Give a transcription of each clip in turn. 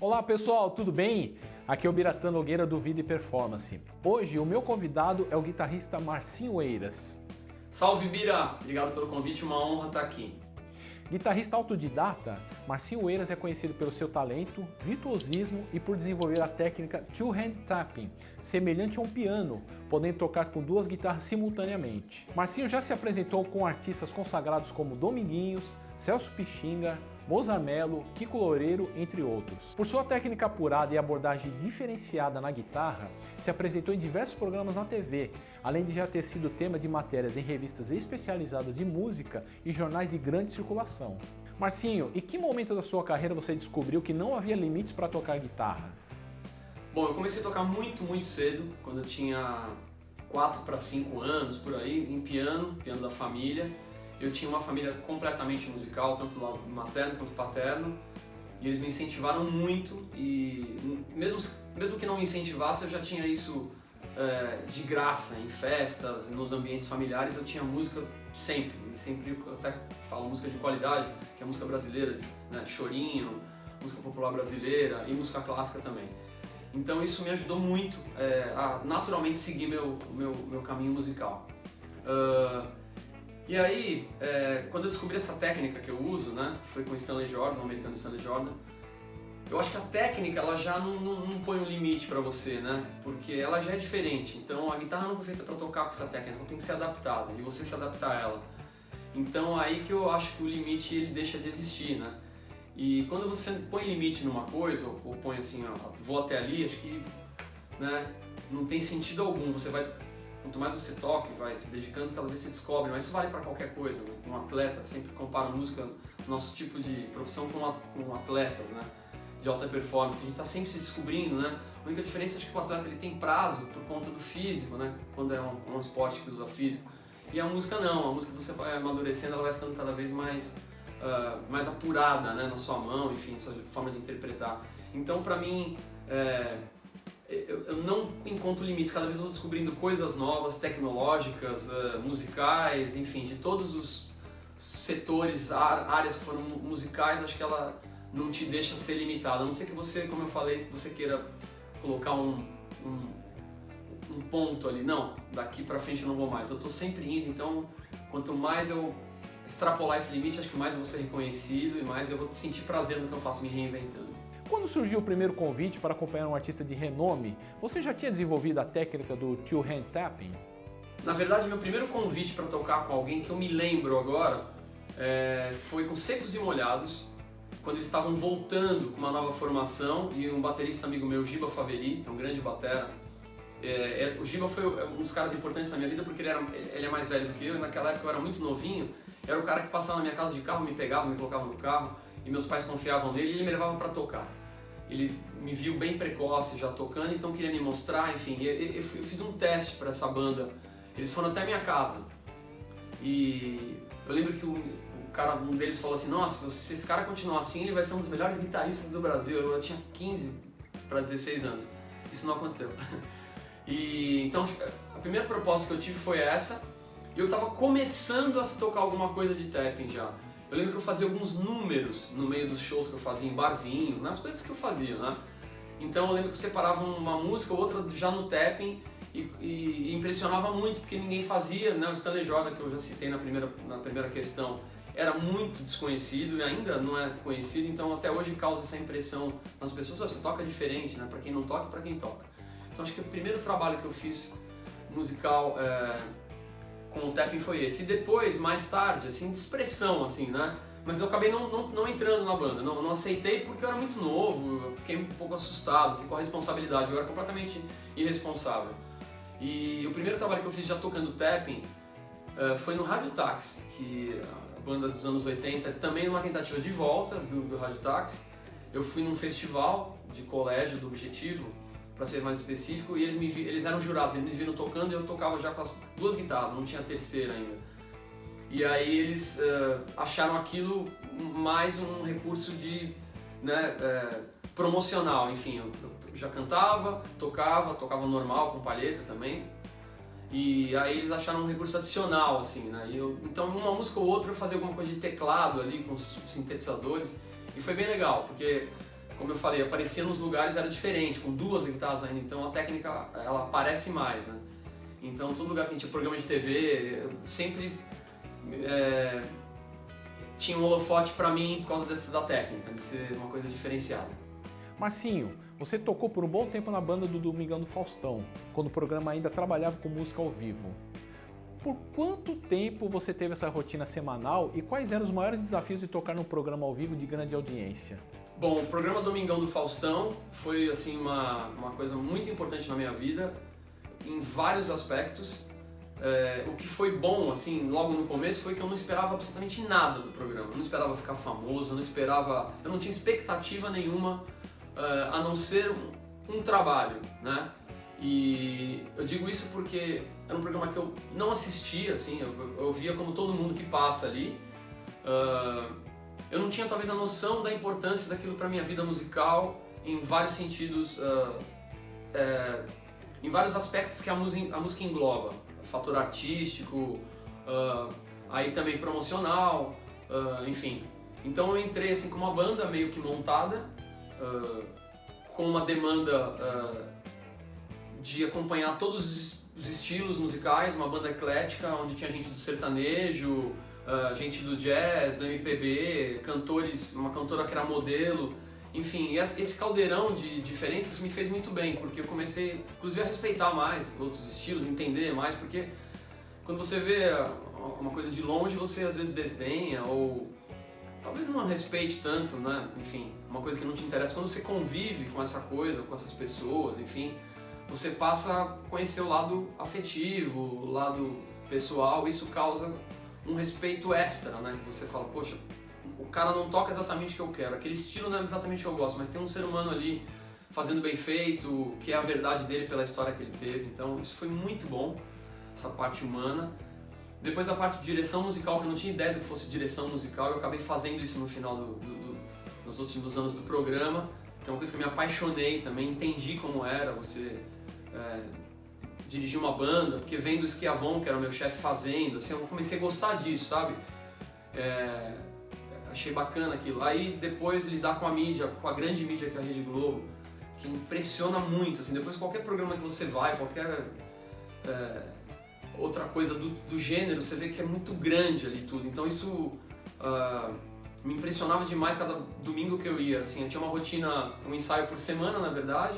Olá pessoal, tudo bem? Aqui é o Biratã Nogueira do Vida e Performance. Hoje o meu convidado é o guitarrista Marcinho Eiras. Salve Bira! Obrigado pelo convite, uma honra estar aqui. Guitarrista autodidata, Marcinho Eiras é conhecido pelo seu talento, virtuosismo e por desenvolver a técnica two-hand tapping, semelhante a um piano, podendo tocar com duas guitarras simultaneamente. Marcinho já se apresentou com artistas consagrados como Dominguinhos, Celso Pixinga, Mozart Mello, Kiko Loureiro, entre outros. Por sua técnica apurada e abordagem diferenciada na guitarra, se apresentou em diversos programas na TV, além de já ter sido tema de matérias em revistas especializadas de música e jornais de grande circulação. Marcinho, em que momento da sua carreira você descobriu que não havia limites para tocar guitarra? Bom, eu comecei a tocar muito cedo, quando eu tinha 4 para 5 anos, por aí, em piano da família. Eu tinha uma família completamente musical, tanto lá materno quanto paterno, e eles me incentivaram muito, e mesmo que não me incentivasse, eu já tinha isso de graça, em festas, nos ambientes familiares, eu tinha música sempre, eu até falo música de qualidade, que é música brasileira, né, chorinho, música popular brasileira e música clássica também. Então isso me ajudou muito a naturalmente seguir meu caminho musical. E aí, quando eu descobri essa técnica que eu uso, né, que foi com o Stanley Jordan, o americano Stanley Jordan, eu acho que a técnica ela já não põe um limite para você, né, porque ela já é diferente. Então a guitarra não foi feita para tocar com essa técnica, ela tem que ser adaptada e você se adaptar a ela. Então aí que eu acho que o limite ele deixa de existir, né. E quando você põe limite numa coisa, ou põe assim, ó, vou até ali, acho que, né, não tem sentido algum. Você vai, quanto mais você toca e vai se dedicando, cada vez você descobre, mas isso vale para qualquer coisa, né? Um atleta, sempre compara a música, nosso tipo de profissão com atletas, né? De alta performance, que a gente está sempre se descobrindo, né? A única diferença é que o atleta ele tem prazo por conta do físico, né? Quando é um esporte que usa físico. E a música não, a música você vai amadurecendo, ela vai ficando cada vez mais apurada, né? Na sua mão, enfim, sua forma de interpretar. Então, para mim, eu não encontro limites, cada vez eu vou descobrindo coisas novas, tecnológicas, musicais, enfim, de todos os setores, áreas que foram musicais, acho que ela não te deixa ser limitada, a não ser que você, como eu falei, você queira colocar um ponto ali, não, daqui pra frente eu não vou mais, eu tô sempre indo, então quanto mais eu extrapolar esse limite, acho que mais eu vou ser reconhecido e mais eu vou sentir prazer no que eu faço, me reinventando. Quando surgiu o primeiro convite para acompanhar um artista de renome, você já tinha desenvolvido a técnica do two-hand tapping? Na verdade, meu primeiro convite para tocar com alguém que eu me lembro agora foi com Secos e Molhados, quando eles estavam voltando com uma nova formação e um baterista amigo meu, Giba Faveri, que é um grande batera. O Giba foi um dos caras importantes na minha vida porque ele é mais velho do que eu, e naquela época eu era muito novinho, era o cara que passava na minha casa de carro, me pegava, me colocava no carro, e meus pais confiavam nele e ele me levava para tocar. Ele me viu bem precoce já tocando, então queria me mostrar, enfim, eu fiz um teste para essa banda. Eles foram até minha casa e eu lembro que um deles falou assim: nossa, se esse cara continuar assim, ele vai ser um dos melhores guitarristas do Brasil. Eu tinha 15 para 16 anos, isso não aconteceu. E então a primeira proposta que eu tive foi essa, e eu estava começando a tocar alguma coisa de tapping já. Eu lembro que eu fazia alguns números no meio dos shows que eu fazia em barzinho, nas coisas que eu fazia, né? Então eu lembro que eu separava uma música ou outra já no tapping e impressionava muito, porque ninguém fazia, né? O Stanley Jordan, que eu já citei na primeira questão, era muito desconhecido e ainda não é conhecido, então até hoje causa essa impressão nas pessoas: você toca diferente, né? Para quem não toca e para quem toca. Então acho que o primeiro trabalho que eu fiz musical com o tapping foi esse. E depois, mais tarde, assim, de expressão, assim, né? Mas eu acabei não entrando na banda, não aceitei porque eu era muito novo, eu fiquei um pouco assustado, assim, com a responsabilidade, eu era completamente irresponsável. E o primeiro trabalho que eu fiz já tocando tapping foi no Rádio Táxi, que a banda dos anos 80, também numa tentativa de volta do Rádio Táxi. Eu fui num festival de colégio do Objetivo, para ser mais específico, e eles eram jurados, eles me viram tocando e eu tocava já com as duas guitarras, não tinha a terceira ainda. E aí eles acharam aquilo mais um recurso de, né, promocional, enfim, eu já cantava, tocava normal, com palheta também, e aí eles acharam um recurso adicional, assim, né, então uma música ou outra eu fazia alguma coisa de teclado ali, com os sintetizadores, e foi bem legal, porque como eu falei, aparecia nos lugares era diferente, com 2 guitarras ainda, então a técnica ela aparece mais, né? Então todo lugar que a gente tinha programa de TV, sempre tinha um holofote pra mim por causa da técnica, de ser uma coisa diferenciada. Marcinho, você tocou por um bom tempo na banda do Domingão do Faustão, quando o programa ainda trabalhava com música ao vivo. Por quanto tempo você teve essa rotina semanal e quais eram os maiores desafios de tocar num programa ao vivo de grande audiência? Bom, o programa Domingão do Faustão foi assim uma coisa muito importante na minha vida, em vários aspectos. O que foi bom, assim, logo no começo, foi que eu não esperava absolutamente nada do programa. Eu não esperava ficar famoso, eu não tinha expectativa nenhuma, a não ser um trabalho, né? E eu digo isso porque era um programa que eu não assistia, assim, eu via como todo mundo que passa ali. Eu não tinha talvez a noção da importância daquilo para minha vida musical em vários sentidos, em vários aspectos que a música engloba. Fator artístico, aí também promocional, enfim. Então eu entrei assim com uma banda meio que montada, com uma demanda de acompanhar todos os estilos musicais, uma banda eclética onde tinha gente do sertanejo, gente do jazz, do MPB, cantores, uma cantora que era modelo, enfim, esse caldeirão de diferenças me fez muito bem, porque eu comecei, inclusive, a respeitar mais outros estilos, entender mais, porque quando você vê uma coisa de longe, você às vezes desdenha, ou talvez não respeite tanto, né? Enfim, uma coisa que não te interessa. Quando você convive com essa coisa, com essas pessoas, enfim, você passa a conhecer o lado afetivo, o lado pessoal, isso causa um respeito extra, né? Que você fala, poxa, o cara não toca exatamente o que eu quero, aquele estilo não é exatamente o que eu gosto, mas tem um ser humano ali fazendo bem feito, que é a verdade dele pela história que ele teve, então isso foi muito bom, essa parte humana. Depois a parte de direção musical, que eu não tinha ideia do que fosse direção musical, eu acabei fazendo isso no final nos últimos anos do programa, que é uma coisa que eu me apaixonei também, entendi como era você dirigir uma banda, porque vendo o Schiavon, que era o meu chefe, fazendo, assim, eu comecei a gostar disso, sabe? Achei bacana aquilo. Aí depois lidar com a mídia, com a grande mídia que é a Rede Globo, que impressiona muito, assim, depois qualquer programa que você vai, qualquer outra coisa do gênero, você vê que é muito grande ali tudo, então isso me impressionava demais cada domingo que eu ia, assim, eu tinha uma rotina, um ensaio por semana, na verdade.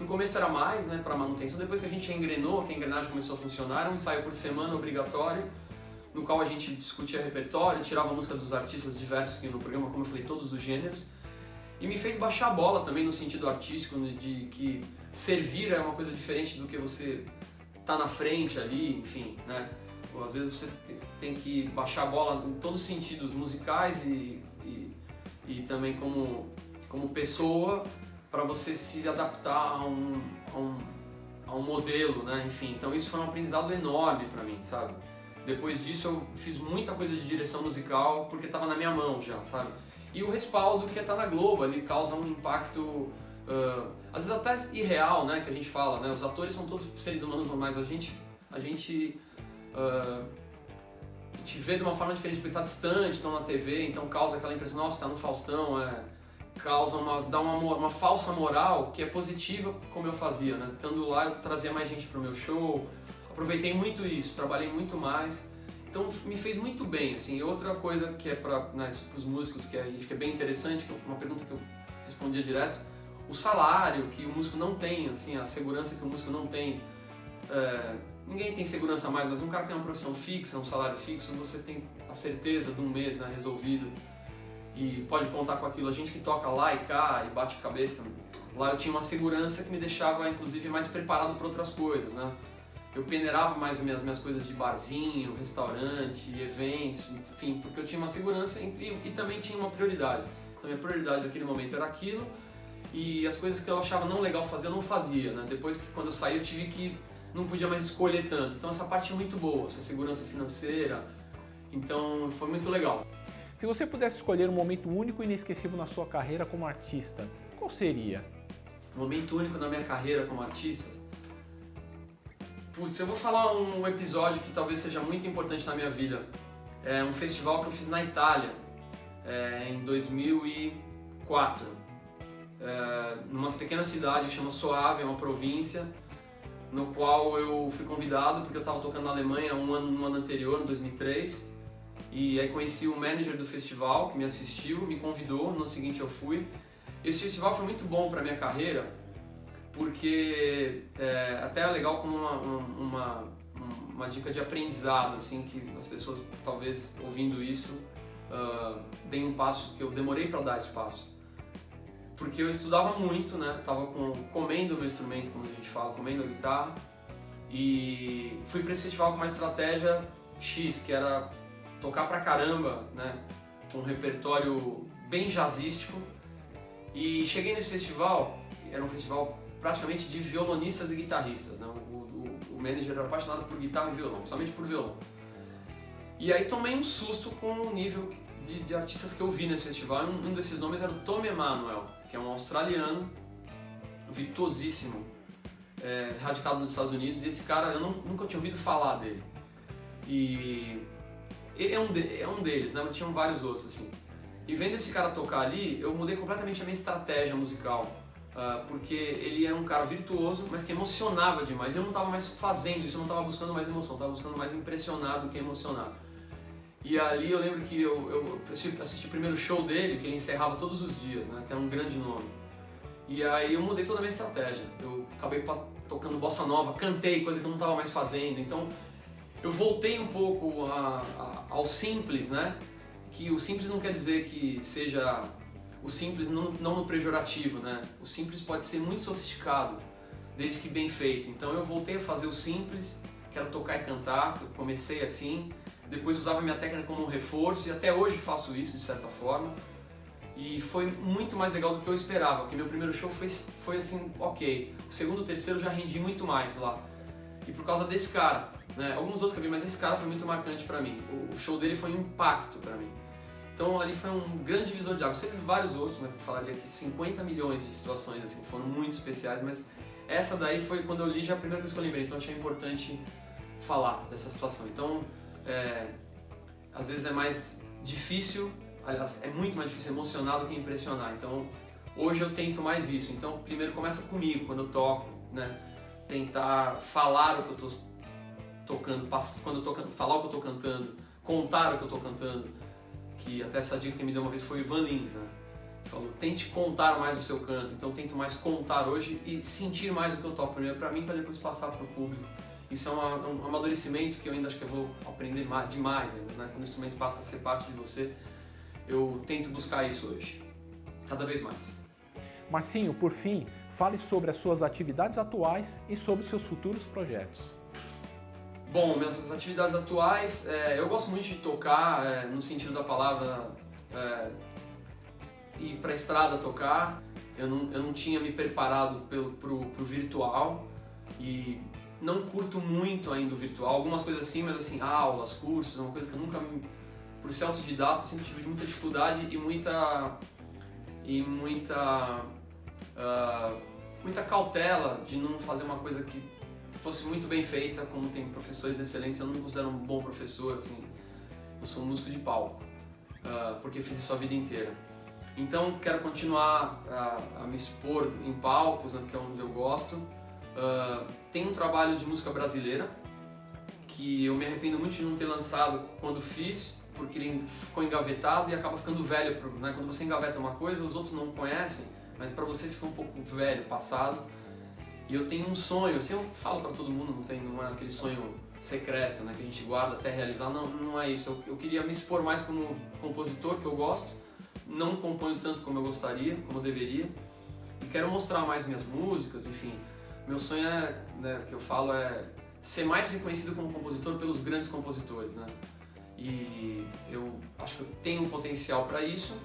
No começo era mais, né, para manutenção, depois que a gente engrenou, que a engrenagem começou a funcionar, era um ensaio por semana obrigatório, no qual a gente discutia repertório, tirava a música dos artistas diversos que no programa, como eu falei, todos os gêneros, e me fez baixar a bola também no sentido artístico, de que servir é uma coisa diferente do que você tá na frente ali, enfim, né? Ou, às vezes você tem que baixar a bola em todos os sentidos, musicais e também como pessoa, para você se adaptar a um modelo, né? Enfim, então isso foi um aprendizado enorme para mim, sabe? Depois disso eu fiz muita coisa de direção musical porque estava na minha mão já, sabe? E o respaldo que tá na Globo, ele causa um impacto, às vezes até irreal, né? Que a gente fala, né? Os atores são todos seres humanos normais, a gente vê de uma forma diferente porque tá distante, estão na TV, então causa aquela impressão, nossa, tá no Faustão, dá uma falsa moral que é positiva, como eu fazia, né? Estando lá, eu trazia mais gente pro meu show, aproveitei muito isso, trabalhei muito mais, então me fez muito bem, assim. E outra coisa que é para os músicos, que acho que é bem interessante, que é uma pergunta que eu respondia direto, o salário que o músico não tem, assim, a segurança que o músico não tem, ninguém tem segurança mais, mas um cara que tem uma profissão fixa, um salário fixo, você tem a certeza de um mês, né, resolvido, e pode contar com aquilo. A gente que toca lá e cá e bate cabeça, lá eu tinha uma segurança que me deixava, inclusive, mais preparado para outras coisas, né? Eu peneirava mais as minhas coisas de barzinho, restaurante, eventos, enfim, porque eu tinha uma segurança e também tinha uma prioridade. Então minha prioridade naquele momento era aquilo, e as coisas que eu achava não legal fazer, eu não fazia, né? Depois que quando eu saí eu tive que, não podia mais escolher tanto. Então essa parte é muito boa, essa segurança financeira, então foi muito legal. Se você pudesse escolher um momento único e inesquecível na sua carreira como artista, qual seria? Um momento único na minha carreira como artista? Putz, eu vou falar um episódio que talvez seja muito importante na minha vida. É um festival que eu fiz na Itália, em 2004. numa pequena cidade que chama Soave, é uma província, no qual eu fui convidado porque eu estava tocando na Alemanha no ano anterior, em 2003, e aí conheci o manager do festival que me assistiu, me convidou, no ano seguinte eu fui. Esse festival foi muito bom para minha carreira, porque até é legal como uma dica de aprendizado, assim, que as pessoas talvez ouvindo isso deem um passo que eu demorei para dar esse passo. Porque eu estudava muito, né? Tava comendo o meu instrumento, como a gente fala, comendo a guitarra. E fui para esse festival com uma estratégia X, que era tocar pra caramba, né? Com um repertório bem jazzístico. E cheguei nesse festival, era um festival praticamente de violonistas e guitarristas, né? O manager era apaixonado por guitarra e violão, principalmente por violão. E aí tomei um susto com o nível de artistas que eu vi nesse festival. Um desses nomes era o Tom Emanuel, que é um australiano virtuosíssimo, radicado nos Estados Unidos, e esse cara eu nunca tinha ouvido falar dele. E ele é um deles, né? Mas tinham vários outros, assim. E vendo esse cara tocar ali, eu mudei completamente a minha estratégia musical, porque ele era um cara virtuoso, mas que emocionava demais. Eu não estava mais fazendo isso, eu não estava buscando mais emoção, eu estava buscando mais impressionar do que emocionar. E ali eu lembro que eu assisti o primeiro show dele, que ele encerrava todos os dias, né? Que era um grande nome. E aí eu mudei toda a minha estratégia. Eu acabei tocando bossa nova, cantei, coisa que eu não estava mais fazendo. Então eu voltei um pouco ao simples, né? Que o simples não quer dizer que seja o simples não no pejorativo, né? O simples pode ser muito sofisticado, desde que bem feito. Então eu voltei a fazer o simples, que era tocar e cantar, que eu comecei assim. Depois usava minha técnica como um reforço e até hoje faço isso de certa forma. E foi muito mais legal do que eu esperava, porque meu primeiro show foi assim, ok. O segundo e o terceiro eu já rendi muito mais lá. E por causa desse cara, né? Alguns outros que eu vi, mas esse cara foi muito marcante pra mim. O show dele foi um impacto pra mim. Então ali foi um grande divisor de águas. Teve vários outros, né, que eu falaria aqui, 50 milhões de situações assim, que foram muito especiais, mas essa daí foi quando eu li já a primeira coisa que eu lembrei, então eu achei importante falar dessa situação. Então, às vezes é mais difícil, aliás, é muito mais difícil emocionar do que impressionar. Então, hoje eu tento mais isso. Então, primeiro começa comigo, quando eu toco, né? Tentar falar o que eu tô tocando, quando eu tô falar o que eu tô cantando, contar o que eu tô cantando. Que até essa dica que me deu uma vez foi o Ivan Lins, né? Ele falou, tente contar mais o seu canto. Então, eu tento mais contar hoje e sentir mais o que eu toco primeiro pra mim, pra depois passar pro público. Isso é um amadurecimento que eu ainda acho que eu vou aprender demais ainda, né? Quando o instrumento passa a ser parte de você, eu tento buscar isso hoje, cada vez mais. Marcinho, por fim, fale sobre as suas atividades atuais e sobre os seus futuros projetos. Bom, minhas atividades atuais, eu gosto muito de tocar, no sentido da palavra, ir pra estrada tocar. Eu não tinha me preparado pro virtual e não curto muito ainda o virtual, algumas coisas assim, mas assim, aulas, cursos, é uma coisa que eu nunca, por ser autodidata, sempre tive muita dificuldade e muita cautela de não fazer uma coisa que fosse muito bem feita, como tem professores excelentes. Eu não me considero um bom professor, assim, eu sou um músico de palco, porque eu fiz isso a vida inteira. Então quero continuar a me expor em palcos, né, que é onde eu gosto. Tem um trabalho de música brasileira que eu me arrependo muito de não ter lançado quando fiz, porque ele ficou engavetado e acaba ficando velho, né? Quando você engaveta uma coisa, os outros não conhecem, mas para você fica um pouco velho, passado. E eu tenho um sonho, assim, eu falo para todo mundo, não é aquele sonho secreto, né, que a gente guarda até realizar, não é isso. Eu queria me expor mais como compositor, que eu gosto, não componho tanto como eu gostaria, como eu deveria, e quero mostrar mais minhas músicas, enfim. Meu sonho né, que eu falo ser mais reconhecido como compositor pelos grandes compositores, né? E eu acho que eu tenho um potencial para isso,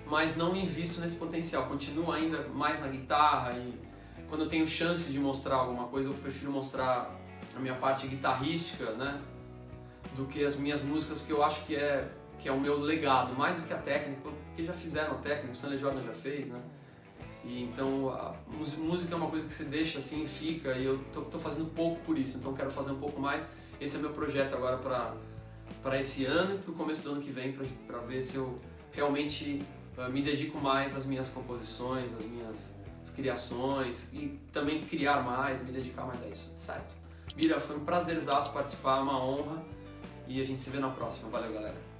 mas não invisto nesse potencial. Continuo ainda mais na guitarra e quando eu tenho chance de mostrar alguma coisa, eu prefiro mostrar a minha parte guitarrística, né? Do que as minhas músicas, que eu acho que é o meu legado, mais do que a técnica, porque já fizeram a técnica, o Stanley Jordan já fez, né? E então a música é uma coisa que você deixa assim e fica, e eu tô fazendo pouco por isso, então quero fazer um pouco mais. Esse é meu projeto agora para esse ano e para o começo do ano que vem, para ver se eu realmente me dedico mais às minhas composições, às minhas criações e também criar mais, me dedicar mais a isso, certo? Bira, foi um prazerzaço participar, uma honra e a gente se vê na próxima. Valeu, galera!